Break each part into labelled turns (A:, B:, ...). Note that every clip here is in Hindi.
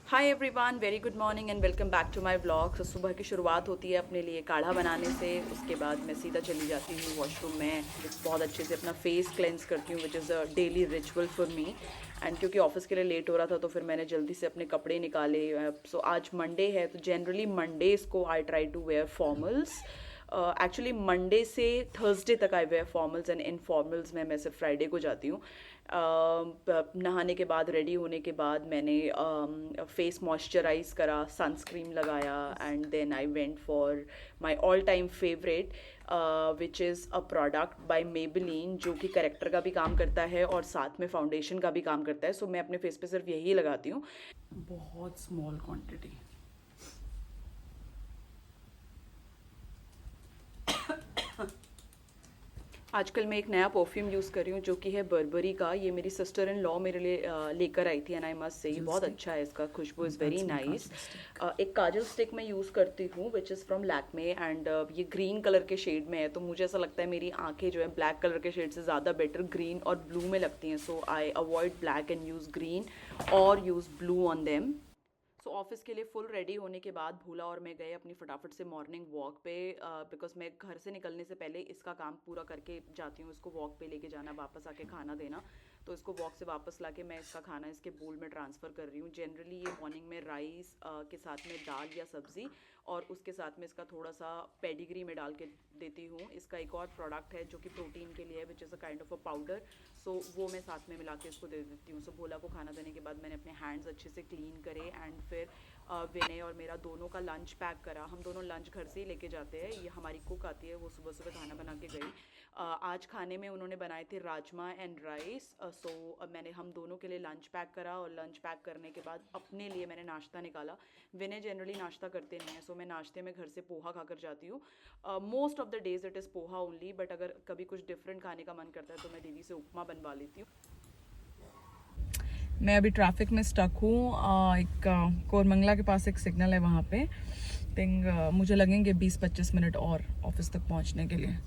A: Hi everyone, very good morning and welcome back to my vlog. तो सुबह की शुरुआत होती है अपने लिए काढ़ा बनाने से। उसके बाद मैं सीधा चली जाती हूँ वॉशरूम में, बहुत अच्छे से अपना फेस क्लेंस करती हूँ, विच is a daily ritual for me. And क्योंकि ऑफिस के लिए लेट हो रहा था तो फिर मैंने जल्दी से अपने कपड़े निकाले। सो आज मंडे है तो जनरली मंडेज़ को I try to wear formals. Actually Monday से थर्सडे तक I wear formals and informals में मैं सिर्फ फ्राइडे को जाती हूँ। नहाने के बाद रेडी होने के बाद मैंने फेस मॉइस्चराइज करा, सनस्क्रीन लगाया and then I went for my all time favourite which is a product by Maybelline, जो कि करेक्टर का भी काम करता है और साथ में फाउंडेशन का भी काम करता है। सो मैं अपने फेस पे सिर्फ यही लगाती हूँ, बहुत स्मॉल क्वांटिटी। आजकल मैं एक नया परफ्यूम यूज़ कर रही हूँ जो कि है बर्बरी का। ये मेरी सिस्टर इन लॉ मेरे लिए लेकर आई थी एंड आई मस्ट से बहुत अच्छा है, इसका खुशबू इज़ वेरी नाइस। एक काजल स्टिक मैं यूज़ करती हूँ which is from Lakme and ये ग्रीन कलर के शेड में है। तो मुझे ऐसा लगता है मेरी आंखें जो है ब्लैक कलर के शेड से ज़्यादा बेटर ग्रीन और ब्लू में लगती हैं। So I avoid black and use green और use blue on them. So office के लिए फुल रेडी होने के बाद भूला और मैं गए अपनी फटाफट से मॉर्निंग वॉक पे, बिकॉज मैं घर से निकलने से पहले इसका काम पूरा करके जाती हूँ। इसको वॉक पे लेके जाना, वापस आके खाना देना। तो इसको वॉक से वापस लाके मैं इसका खाना इसके बोल में ट्रांसफ़र कर रही हूँ। जनरली ये मॉर्निंग में राइस के साथ में दाल या सब्ज़ी और उसके साथ में इसका थोड़ा सा पेडिग्री में डाल के देती हूँ। इसका एक और प्रोडक्ट है जो कि प्रोटीन के लिए है, which is a kind of a powder. So वो मैं साथ में मिला के इसको दे देती हूँ। सो भोला को खाना देने के बाद मैंने अपने हैंड्स अच्छे से क्लीन करे एंड फिर विनय और मेरा दोनों का लंच पैक करा। हम दोनों लंच घर से ही लेके जाते हैं। ये हमारी कुक आती है, वो सुबह सुबह खाना बना के गई। आज खाने में उन्होंने बनाए थे राजमा एंड राइस। सो मैंने हम दोनों के लिए लंच पैक करा और लंच पैक करने के बाद अपने लिए मैंने नाश्ता निकाला। विनय जनरली नाश्ता करते नहीं है, सो मैं नाश्ते में घर से पोहा खाकर जाती हूँ। Most of the days it is poha only, but अगर कभी कुछ डिफरेंट खाने का मन करता है तो मैं दीदी से उपमा बनवा लेती हूँ। मैं अभी ट्रैफिक में स्टक हूँ। एक कोरमंगला के पास एक सिग्नल है, वहाँ पे थिंक मुझे लगेंगे 20-25 मिनट और ऑफिस तक पहुँचने के लिए।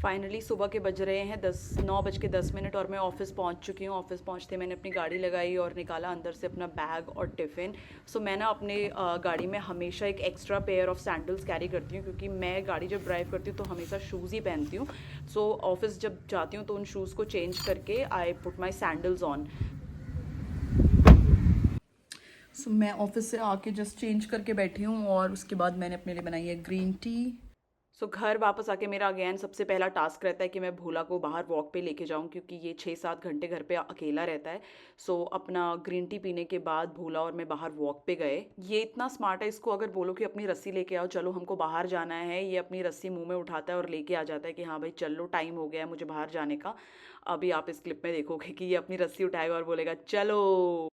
A: फाइनली सुबह के बज रहे हैं 9:10 और मैं ऑफ़िस पहुंच चुकी हूँ। ऑफ़िस पहुंचते मैंने अपनी गाड़ी लगाई और निकाला अंदर से अपना बैग और टिफ़िन। सो मैं ना अपने गाड़ी में हमेशा एक extra pair of sandals carry करती हूँ, क्योंकि मैं गाड़ी जब ड्राइव करती हूँ तो हमेशा शूज़ ही पहनती हूँ। सो ऑफ़िस जब जाती हूँ तो उन शूज़ को चेंज करके I put my sandals on. So मैं ऑफ़िस से आके जस्ट चेंज करके बैठी हूँ और उसके बाद मैंने अपने लिए बनाई है ग्रीन टी। सो घर वापस आके मेरा अगेन सबसे पहला टास्क रहता है कि मैं भोला को बाहर वॉक पे लेके जाऊं, क्योंकि ये 6-7 घंटे घर पे अकेला रहता है। सो अपना ग्रीन टी पीने के बाद भोला और मैं बाहर वॉक पे गए। ये इतना स्मार्ट है, इसको अगर बोलो कि अपनी रस्सी लेके आओ, चलो हमको बाहर जाना है, ये अपनी रस्सी मुंह में उठाता है और लेके आ जाता है कि हाँ भाई चल लो, टाइम हो गया है मुझे बाहर जाने का। अभी आप इस क्लिप में देखोगे कि ये अपनी रस्सी उठाएगा और बोलेगा चलो।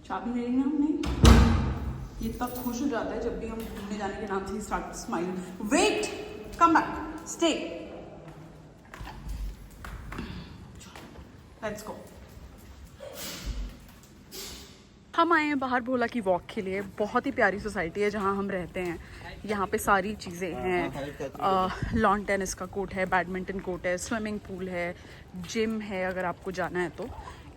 A: चाबी ले लेना हमने। ये इतना खुश हो जाता है जब भी हम घूमने जाने के नाम से ही start smile. Wait, come back, stay, let's go. हम आए हैं बाहर भोला की वॉक के लिए। बहुत ही प्यारी सोसाइटी है जहाँ हम रहते हैं। यहाँ पे सारी चीज़ें हैं। लॉन टेनिस का कोर्ट है, बैडमिंटन कोर्ट है, स्विमिंग पूल है, जिम है अगर आपको जाना है तो।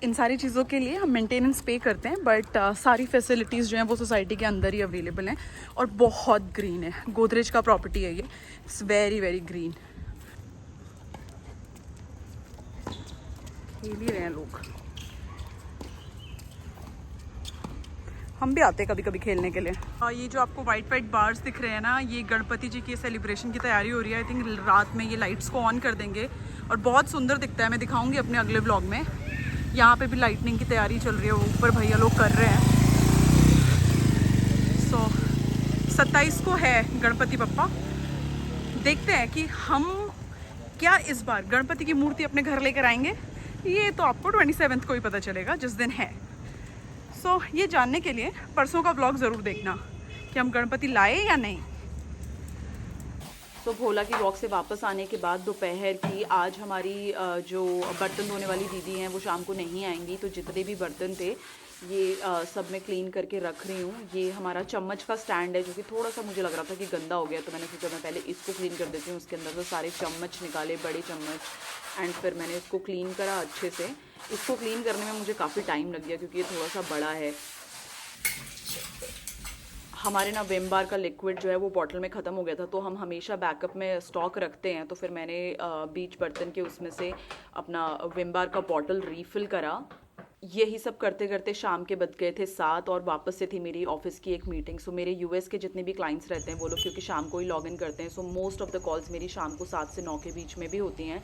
A: इन सारी चीज़ों के लिए हम मेंटेनेंस पे करते हैं, बट सारी फैसिलिटीज़ जो हैं वो सोसाइटी के अंदर ही अवेलेबल हैं और बहुत ग्रीन है। गोदरेज का प्रॉपर्टी है ये। It's very very green. खेल ही रहे हैं लोग, हम भी आते हैं कभी कभी खेलने के लिए। ये जो आपको वाइट वाइट बार्स दिख रहे हैं ना, ये गणपति जी की सेलिब्रेशन की तैयारी हो रही है। आई थिंक रात में ये लाइट्स को ऑन कर देंगे और बहुत सुंदर दिखता है। मैं दिखाऊंगी अपने अगले व्लॉग में। यहाँ पे भी लाइटनिंग की तैयारी चल रही है, वो ऊपर भैया लोग कर रहे हैं। सो 27 को है गणपति बप्पा। देखते हैं कि हम क्या इस बार गणपति की मूर्ति अपने घर लेकर आएंगे। ये तो आपको 27 को ही पता चलेगा जिस दिन है। सो ये जानने के लिए परसों का व्लॉग ज़रूर देखना कि हम गणपति लाए या नहीं। सो भोला की वॉक से वापस आने के बाद दोपहर की आज हमारी जो बर्तन धोने वाली दीदी हैं वो शाम को नहीं आएंगी, तो जितने भी बर्तन थे ये सब मैं क्लीन करके रख रही हूँ। ये हमारा चम्मच का स्टैंड है जो कि थोड़ा सा मुझे लग रहा था कि गंदा हो गया, तो मैंने सोचा मैं पहले इसको क्लीन कर देती हूँ। उसके अंदर से सारे चम्मच निकाले, बड़े चम्मच, एंड फिर मैंने इसको क्लीन करा अच्छे से। इसको क्लीन करने में मुझे काफ़ी टाइम लग गया क्योंकि ये थोड़ा सा बड़ा है। हमारे ना विम बार का लिक्विड जो है वो बॉटल में ख़त्म हो गया था, तो हम हमेशा बैकअप में स्टॉक रखते हैं। तो फिर मैंने बीच बर्तन के उसमें से अपना विम बार का बॉटल रीफ़िल करा। यही सब करते करते शाम के बज गए थे 7 और वापस से थी मेरी ऑफिस की एक मीटिंग। सो मेरे यूएस के जितने भी क्लाइंट्स रहते हैं वो लोग क्योंकि शाम को ही लॉग इन करते हैं, so most of the calls मेरी शाम को 7 से 9 के बीच में भी होती हैं।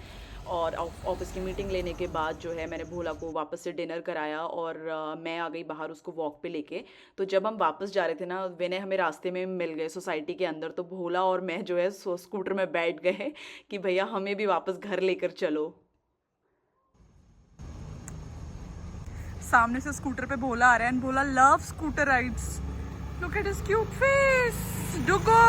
A: और ऑफिस की मीटिंग लेने के बाद जो है मैंने भोला को वापस से डिनर कराया और मैं आ गई बाहर उसको वॉक पे लेके। तो जब हम वापस जा रहे थे ना, विनय हमें रास्ते में मिल गए सोसाइटी के अंदर, तो भोला और मैं जो है स्कूटर में बैठ गए कि भैया हमें भी वापस घर लेकर चलो।
B: सामने से स्कूटर पे भोला आ रहा है and Bhola love scooter rides. Look at his cute face डुगो।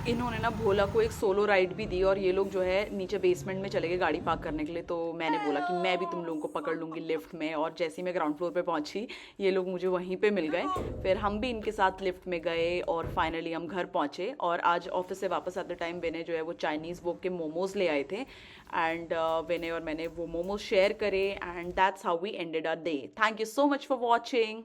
A: इन्होंने ना भोला को एक सोलो राइड भी दी और ये लोग जो है नीचे बेसमेंट में चले गए गाड़ी पार्क करने के लिए। तो मैंने बोला कि मैं भी तुम लोगों को पकड़ लूँगी लिफ्ट में, और जैसे ही मैं ग्राउंड फ्लोर पे पहुंची ये लोग मुझे वहीं पे मिल गए। फिर हम भी इनके साथ लिफ्ट में गए और फाइनली हम घर पहुंचे। और आज ऑफिस से वापस आते टाइम विनय जो है वो चाइनीज़ वो के मोमोज़ ले आए थे, एंड विनय और मैंने वो मोमोज शेयर करे, and that's how we ended our day. Thank you so much for watching.